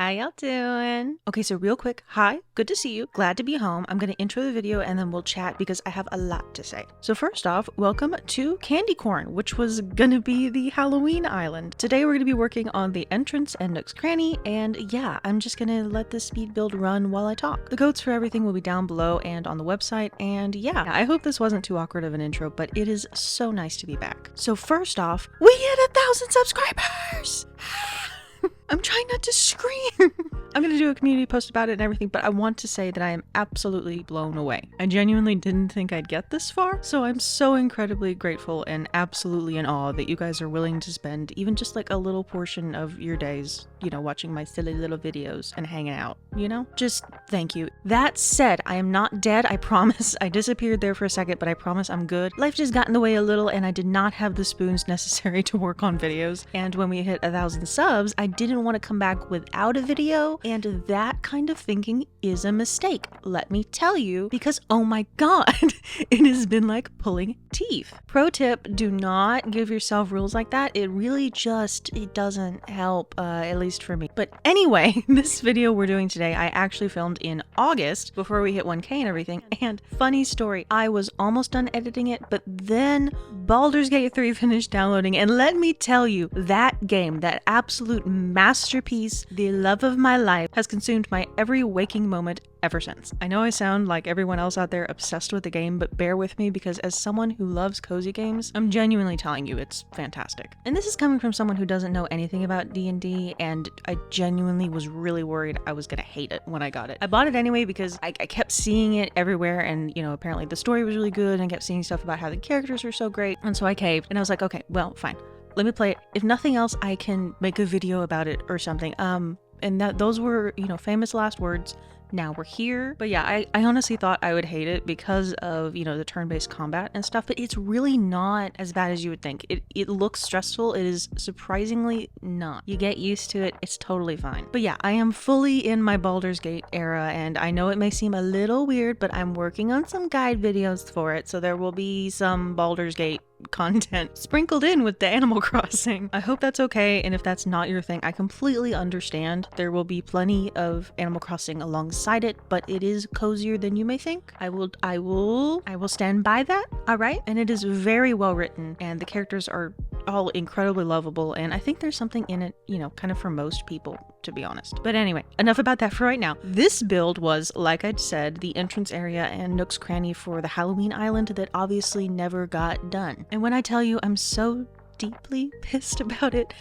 How y'all doing? Okay, so real quick, hi, good to see you. Glad to be home. I'm gonna intro the video and then we'll chat because I have a lot to say. So first off, welcome to Candy Corn, which was gonna be the Halloween island. Today we're gonna be working on the entrance and Nook's Cranny, and yeah, I'm just gonna let the speed build run while I talk. The codes for everything will be down below and on the website, and yeah, I hope this wasn't too awkward of an intro, but it is so nice to be back. So first off, we hit 1,000 subscribers! I'm trying not to scream. I'm gonna do a community post about it and everything, but I want to say that I am absolutely blown away. I genuinely didn't think I'd get this far, so I'm so incredibly grateful and absolutely in awe that you guys are willing to spend even just like a little portion of your days, you know, watching my silly little videos and hanging out, you know? Just thank you. That said, I am not dead, I promise. I disappeared there for a second, but I promise I'm good. Life just got in the way a little and I did not have the spoons necessary to work on videos. And when we hit 1,000 subs, I didn't want to come back without a video, and that kind of thinking is a mistake, let me tell you, because oh my god, it has been like pulling teeth. Pro tip, do not give yourself rules like that. It really just, it doesn't help, at least for me. But anyway, this video we're doing today, I actually filmed in August before we hit 1K and everything, and funny story, I was almost done editing it, but then Baldur's Gate 3 finished downloading, and let me tell you, that game, that absolute masterpiece, the love of my life, has consumed my every waking moment ever since. I know I sound like everyone else out there obsessed with the game, but bear with me because as someone who loves cozy games, I'm genuinely telling you it's fantastic. And this is coming from someone who doesn't know anything about D&D, and I genuinely was really worried I was gonna hate it when I got it. I bought it anyway because I kept seeing it everywhere, and you know, apparently the story was really good, and I kept seeing stuff about how the characters were so great, and so I caved, and I was like, okay, well, fine. Let me play it. If nothing else, I can make a video about it or something. And those were, you know, famous last words. Now we're here. But yeah, I honestly thought I would hate it because of, you know, the turn-based combat and stuff, but it's really not as bad as you would think. It looks stressful. It is surprisingly not. You get used to it. It's totally fine. But yeah, I am fully in my Baldur's Gate era, and I know it may seem a little weird, but I'm working on some guide videos for it, so there will be some Baldur's Gate content sprinkled in with the Animal Crossing. I hope that's okay, and if that's not your thing, I completely understand. There will be plenty of Animal Crossing alongside it, but it is cozier than you may think. I will stand by that, all right? And it is very well written, and the characters are all incredibly lovable, and I think there's something in it, you know, kind of for most people, to be honest. But anyway, enough about that for right now. This build was, like I'd said, the entrance area and Nook's Cranny for the Halloween island that obviously never got done. And when I tell you I'm so deeply pissed about it,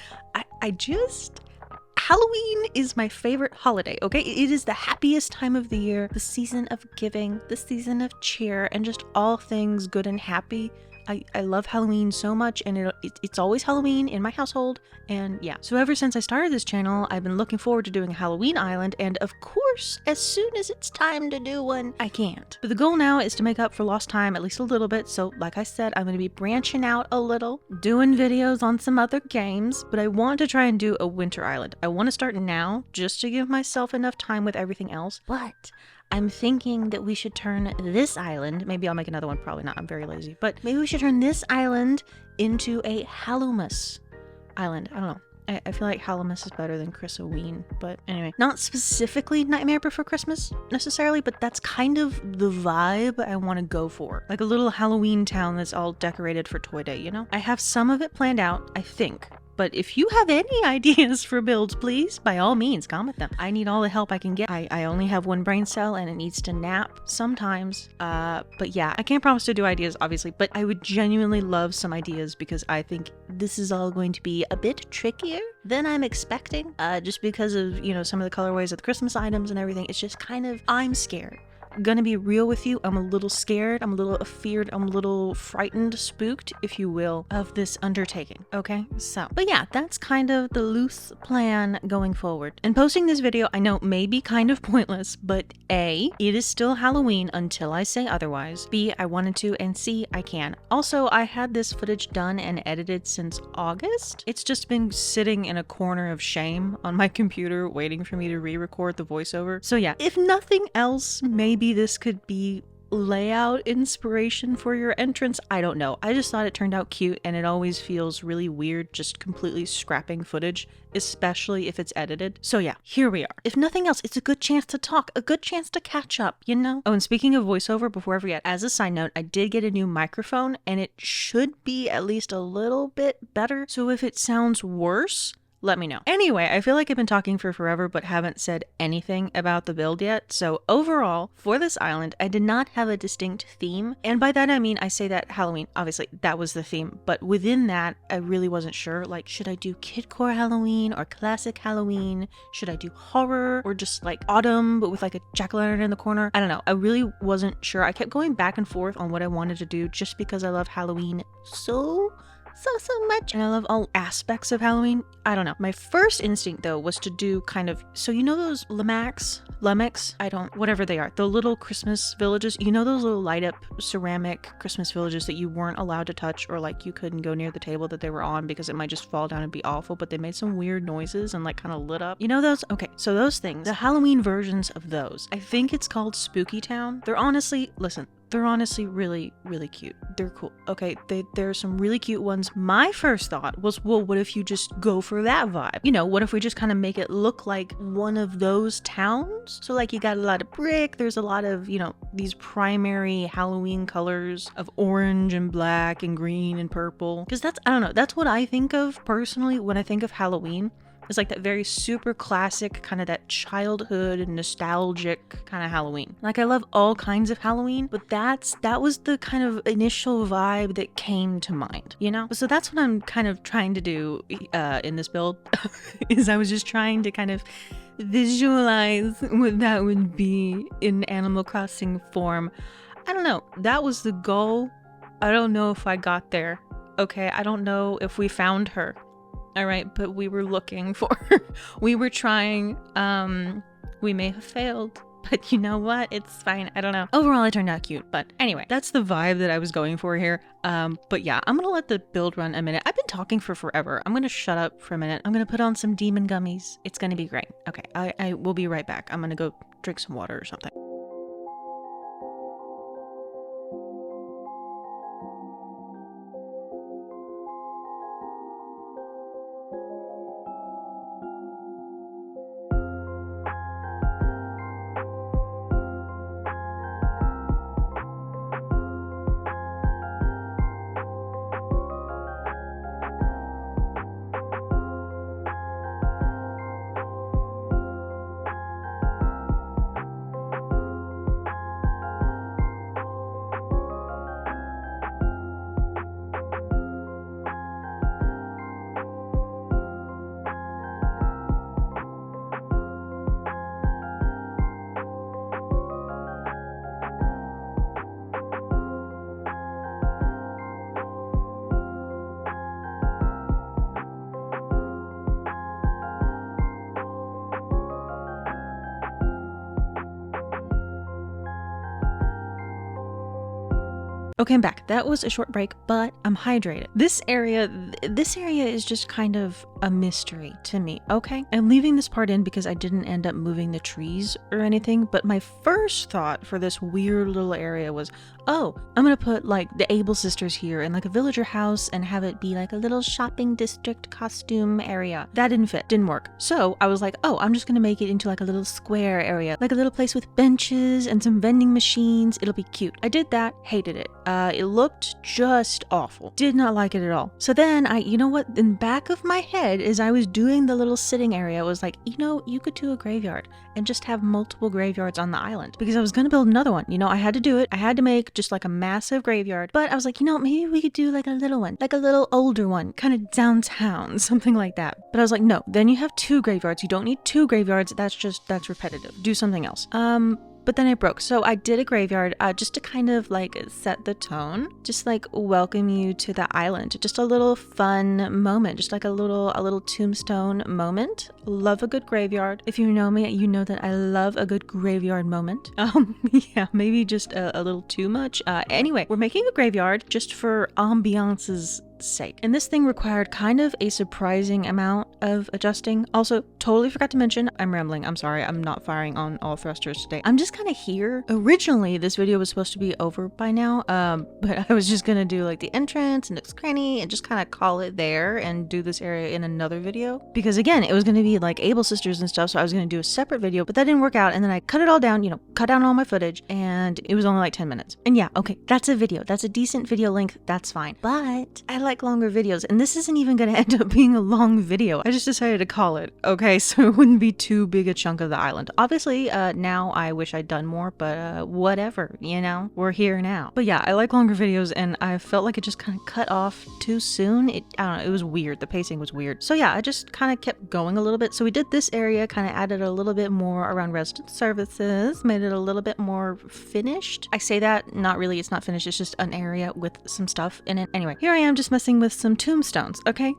Halloween is my favorite holiday, okay? It is the happiest time of the year, the season of giving, the season of cheer, and just all things good and happy. I love Halloween so much, and it's always Halloween in my household, and yeah. So ever since I started this channel, I've been looking forward to doing a Halloween island, and of course, as soon as it's time to do one, I can't. But the goal now is to make up for lost time at least a little bit, so like I said, I'm going to be branching out a little, doing videos on some other games, but I want to try and do a winter island. I want to start now, just to give myself enough time with everything else, but I'm thinking that we should turn this island, maybe I'll make another one, probably not, I'm very lazy, but maybe we should turn this island into a Hallowmas island. I don't know. I feel like Hallowmas is better than Christmas, but anyway. Not specifically Nightmare Before Christmas, necessarily, but that's kind of the vibe I want to go for. Like a little Halloween town that's all decorated for Toy Day, you know? I have some of it planned out, I think. But if you have any ideas for builds, please, by all means, comment them. I need all the help I can get. I only have one brain cell and it needs to nap sometimes. But yeah, I can't promise to do ideas, obviously, but I would genuinely love some ideas because I think this is all going to be a bit trickier than I'm expecting. Just because of, you know, some of the colorways of the Christmas items and everything. It's just kind of, I'm scared. Gonna be real with you, I'm a little scared, I'm a little afeared, I'm a little frightened, spooked, if you will, of this undertaking, okay? So, but yeah, that's kind of the loose plan going forward. And posting this video, I know may be kind of pointless, but A, it is still Halloween until I say otherwise. B, I wanted to, and C, I can. Also, I had this footage done and edited since August. It's just been sitting in a corner of shame on my computer waiting for me to re-record the voiceover. So yeah, if nothing else, maybe this could be layout inspiration for your entrance. I don't know. I just thought it turned out cute, and it always feels really weird just completely scrapping footage, especially if it's edited. So yeah, here we are. If nothing else, it's a good chance to talk, a good chance to catch up, you know? Oh, and speaking of voiceover, before I forget, as a side note, I did get a new microphone, and it should be at least a little bit better. So if it sounds worse, let me know. Anyway, I feel like I've been talking for forever but haven't said anything about the build yet. So overall, for this island, I did not have a distinct theme. And by that I mean, I say that Halloween, obviously that was the theme. But within that, I really wasn't sure. Like, should I do kidcore Halloween or classic Halloween? Should I do horror or just like autumn but with like a jack-o'-lantern in the corner? I don't know. I really wasn't sure. I kept going back and forth on what I wanted to do just because I love Halloween so much, and I love all aspects of Halloween. I don't know. My first instinct though was to do kind of, so you know those Lemaks, whatever they are, the little Christmas villages, you know those little light up ceramic Christmas villages that you weren't allowed to touch, or like you couldn't go near the table that they were on because it might just fall down and be awful, but they made some weird noises and like kind of lit up. You know those? Okay, so those things, the Halloween versions of those, I think it's called Spooky Town. They're honestly, listen, they're honestly really, really cute. They're cool. Okay, there are some really cute ones. My first thought was, well, what if you just go for that vibe? You know, what if we just kind of make it look like one of those towns? So like you got a lot of brick, there's a lot of, you know, these primary Halloween colors of orange and black and green and purple. Because that's, I don't know, that's what I think of personally when I think of Halloween. It's like that very super classic, kind of that childhood and nostalgic kind of Halloween. Like I love all kinds of Halloween, but that was the kind of initial vibe that came to mind, you know? So that's what I'm kind of trying to do in this build, is I was just trying to kind of visualize what that would be in Animal Crossing form. I don't know. That was the goal. I don't know if I got there. Okay, I don't know if we found her. All right, but we were looking for her. We were trying. We may have failed, but you know what? It's fine. I don't know. Overall, it turned out cute. But anyway, that's the vibe that I was going for here. But yeah, I'm going to let the build run a minute. I've been talking for forever. I'm going to shut up for a minute. I'm going to put on some demon gummies. It's going to be great. Okay, I will be right back. I'm going to go drink some water or something. Okay, I'm back. That was a short break, but I'm hydrated. This area is just kind of a mystery to me, okay? I'm leaving this part in because I didn't end up moving the trees or anything, but my first thought for this weird little area was, oh, I'm gonna put like the Able sisters here in like a villager house and have it be like a little shopping district costume area. That didn't fit, didn't work. So I was like, oh, I'm just gonna make it into like a little square area, like a little place with benches and some vending machines. It'll be cute. I did that, hated it. It looked just awful. Did not like it at all. So then you know what, in the back of my head, as I was doing the little sitting area, I was like, you know, you could do a graveyard and just have multiple graveyards on the island, because I was gonna build another one. You know, I had to do it. I had to make just like a massive graveyard, but I was like, you know, maybe we could do like a little one, like a little older one, kind of downtown, something like that. But I was like, no, then you have 2 graveyards. You don't need 2 graveyards. That's repetitive. Do something else. But then I broke. So I did a graveyard just to kind of like set the tone, just like welcome you to the island. Just a little fun moment, just like a little tombstone moment. Love a good graveyard. If you know me, you know that I love a good graveyard moment. Yeah, maybe just a little too much. Anyway, we're making a graveyard just for ambiance's God's sake. And this thing required kind of a surprising amount of adjusting. Also, totally forgot to mention, I'm rambling, I'm sorry, I'm not firing on all thrusters today. I'm just kind of here. Originally, this video was supposed to be over by now, but I was just gonna do like the entrance and nooks cranny and just kind of call it there and do this area in another video. Because again, it was gonna be like Able Sisters and stuff, so I was gonna do a separate video, but that didn't work out, and then I cut it all down, you know, cut down all my footage, and it was only like 10 minutes. And yeah, okay, that's a video. That's a decent video length, that's fine. But I like longer videos, and this isn't even gonna end up being a long video. I just decided to call it, okay, so it wouldn't be too big a chunk of the island. Obviously, now I wish I'd done more, but whatever, you know, we're here now. But yeah, I like longer videos, and I felt like it just kind of cut off too soon. I don't know, it was weird. The pacing was weird. So yeah, I just kind of kept going a little bit. So we did this area, kind of added a little bit more around resident services, made it a little bit more finished. I say that, not really, it's not finished, it's just an area with some stuff in it. Anyway, here I am just messing with some tombstones, okay?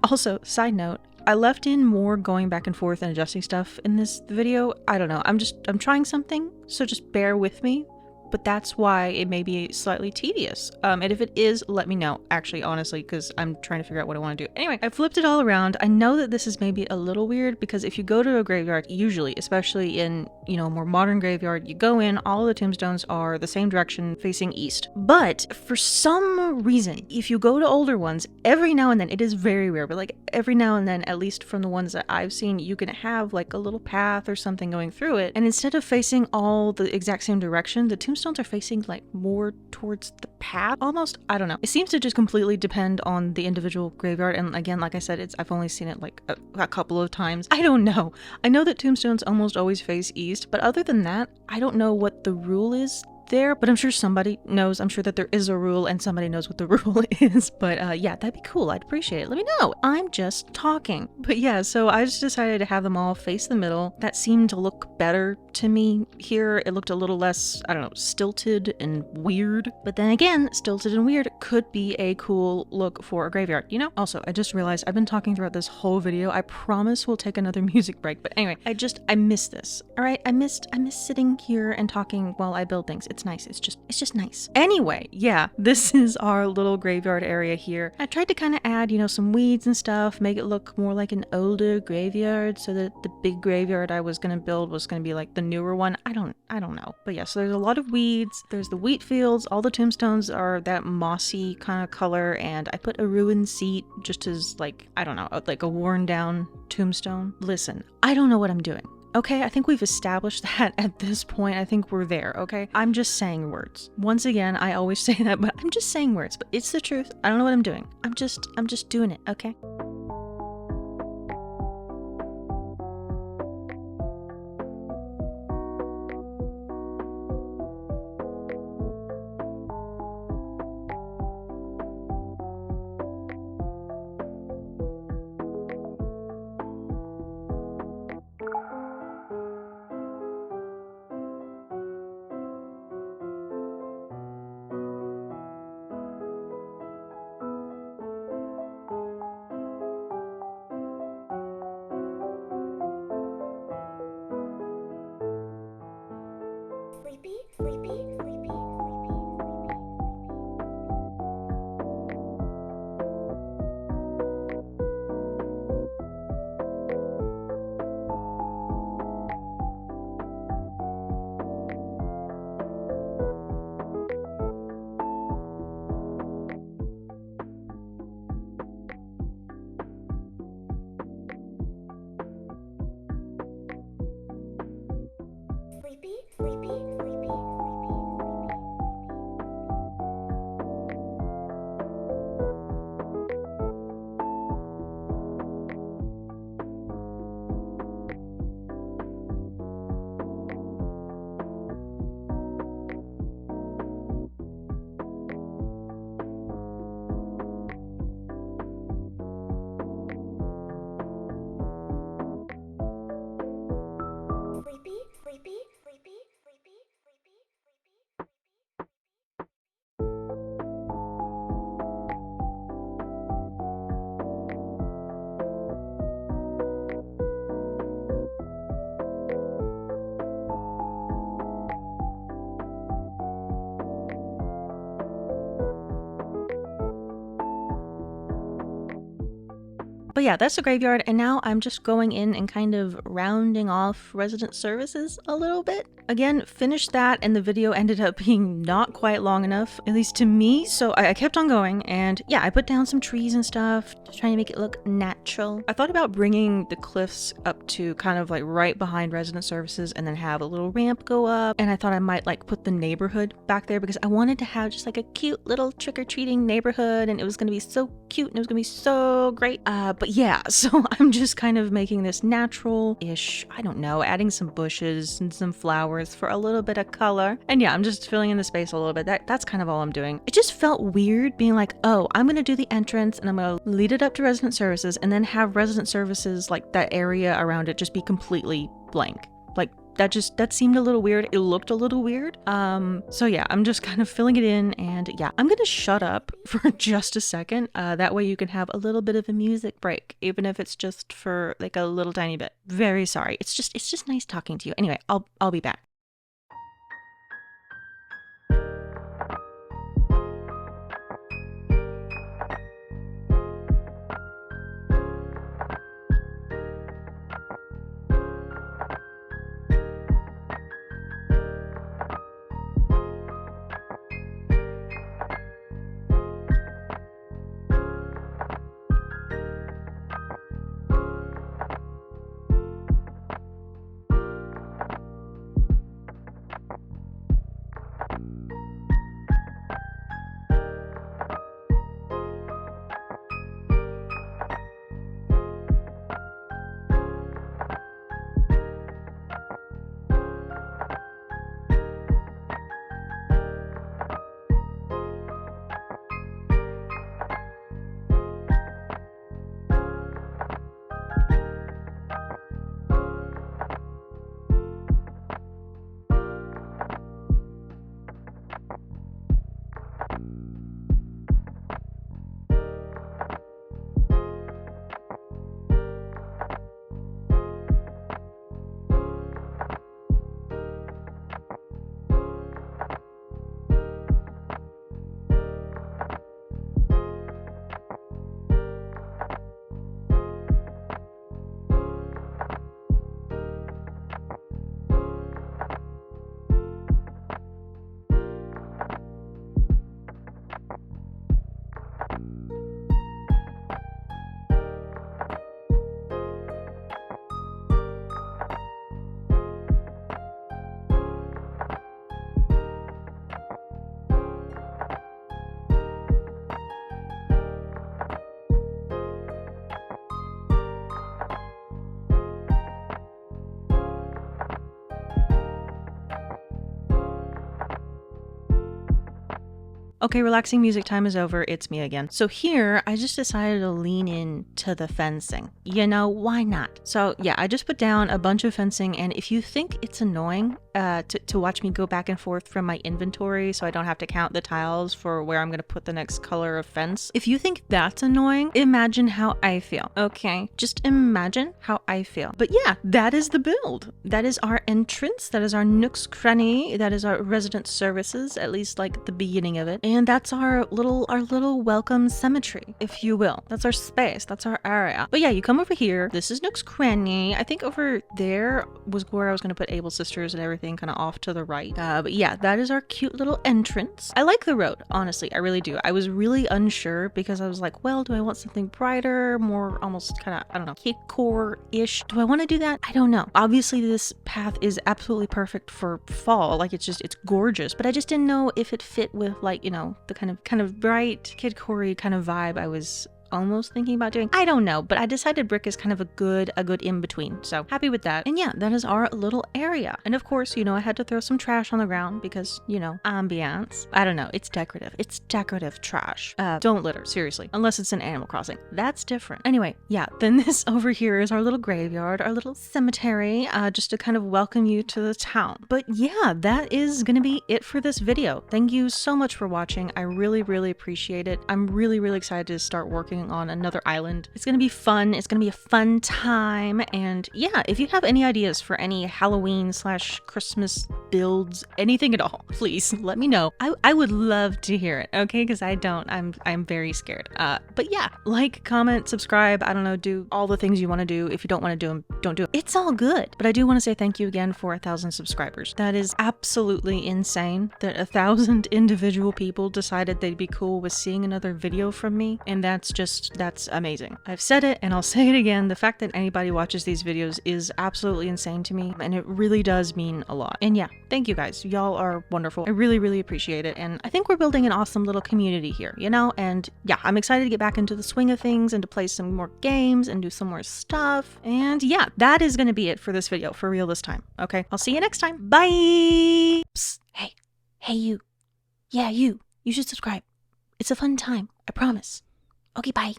Also, side note, I left in more going back and forth and adjusting stuff in this video. I don't know, I'm trying something, so just bear with me. But that's why it may be slightly tedious. And if it is, let me know, actually, honestly, because I'm trying to figure out what I want to do. Anyway, I flipped it all around. I know that this is maybe a little weird because if you go to a graveyard, usually, especially in, you know, a more modern graveyard, you go in, all of the tombstones are the same direction facing east. But for some reason, if you go to older ones, every now and then, it is very rare, but like every now and then, at least from the ones that I've seen, you can have like a little path or something going through it. And instead of facing all the exact same direction, the tombstones are facing like more towards the path almost. I don't know, it seems to just completely depend on the individual graveyard, and again, like I said, I've only seen it like a couple of times. I don't know. I know that tombstones almost always face east, but other than that, I don't know what the rule is there, but I'm sure somebody knows. I'm sure that there is a rule and somebody knows what the rule is. But yeah, that'd be cool. I'd appreciate it. Let me know. I'm just talking. But yeah, so I just decided to have them all face the middle. That seemed to look better to me here. It looked a little less, I don't know, stilted and weird. But then again, stilted and weird could be a cool look for a graveyard, you know? Also, I just realized I've been talking throughout this whole video. I promise we'll take another music break. But anyway, I miss this. All right, I miss sitting here and talking while I build things. It's nice. It's just nice. Anyway, yeah, this is our little graveyard area here. I tried to kind of add, you know, some weeds and stuff, make it look more like an older graveyard so that the big graveyard I was going to build was going to be like the newer one. I don't know. But yeah, so there's a lot of weeds. There's the wheat fields. All the tombstones are that mossy kind of color, and I put a ruined seat just as like, I don't know, like a worn down tombstone. Listen, I don't know what I'm doing. Okay, I think we've established that at this point. I think we're there, okay? I'm just saying words. Once again, I always say that, but I'm just saying words. But it's the truth. I don't know what I'm doing. I'm just doing it, okay? But yeah, that's the graveyard, and now I'm just going in and kind of rounding off resident services a little bit. Again, finished that, and the video ended up being not quite long enough, at least to me, so I kept on going, and yeah, I put down some trees and stuff, just trying to make it look natural. I thought about bringing the cliffs up to kind of like right behind resident services and then have a little ramp go up, and I thought I might like put the neighborhood back there because I wanted to have just like a cute little trick-or-treating neighborhood, and it was going to be so cute and it was going to be so great. But yeah, so I'm just kind of making this natural-ish, I don't know, adding some bushes and some flowers for a little bit of color. And yeah, I'm just filling in the space a little bit. That's kind of all I'm doing. It just felt weird being like, oh, I'm going to do the entrance and I'm going to lead it up to resident services and then have resident services, like that area around it, just be completely blank. Like that seemed a little weird. It looked a little weird. So yeah, I'm just kind of filling it in, and yeah, I'm gonna shut up for just a second. That way you can have a little bit of a music break, even if it's just for like a little tiny bit. Very sorry. It's just nice talking to you. Anyway, I'll be back. Okay, relaxing music time is over. It's me again. So here, I just decided to lean in to the fencing. You know, why not? So yeah, I just put down a bunch of fencing, and if you think it's annoying to watch me go back and forth from my inventory so I don't have to count the tiles for where I'm going to put the next color of fence, if you think that's annoying, imagine how I feel, okay? Just imagine how I feel. But yeah, that is the build. That is our entrance. That is our Nook's Cranny. That is our resident services, at least like the beginning of it. And that's our little welcome cemetery, if you will. That's our space. That's our area. But yeah, you come over here. This is Nook's Cranny. I think over there was where I was going to put Able Sisters and everything kind of off to the right. But yeah, that is our cute little entrance. I like the road, honestly. I really do. I was really unsure because I was like, well, do I want something brighter, more almost kind of, I don't know, kidcore-ish? Do I want to do that? I don't know. Obviously, this path is absolutely perfect for fall. Like, it's gorgeous. But I just didn't know if it fit with, like, you know, the kind of bright kidcore-y kind of vibe I was almost thinking about doing. I don't know, but I decided brick is kind of a good in-between, so happy with that. And yeah, that is our little area. And of course, you know, I had to throw some trash on the ground because, you know, ambiance. I don't know, it's decorative. It's decorative trash. Don't litter, seriously, unless it's in Animal Crossing. That's different. Anyway, yeah, then this over here is our little graveyard, our little cemetery, just to kind of welcome you to the town. But yeah, that is gonna be it for this video. Thank you so much for watching. I really, really appreciate it. I'm really, really excited to start working camping on another island. It's gonna be fun. It's gonna be a fun time. And yeah, if you have any ideas for any Halloween / Christmas builds, anything at all, please let me know. I would love to hear it, okay? Because I don't. I'm very scared. But yeah, like, comment, subscribe. I don't know, do all the things you want to do. If you don't want to do them, don't do it. It's all good. But I do want to say thank you again for 1,000 subscribers. That is absolutely insane that 1,000 individual people decided they'd be cool with seeing another video from me. And that's amazing. I've said it and I'll say it again. The fact that anybody watches these videos is absolutely insane to me. And it really does mean a lot. And yeah, thank you guys. Y'all are wonderful. I really, really appreciate it. And I think we're building an awesome little community here, you know? And yeah, I'm excited to get back into the swing of things and to play some more games and do some more stuff. And yeah, that is going to be it for this video, for real this time. Okay, I'll see you next time. Bye! Psst. Hey you. Yeah, you should subscribe. It's a fun time, I promise. Okay, bye.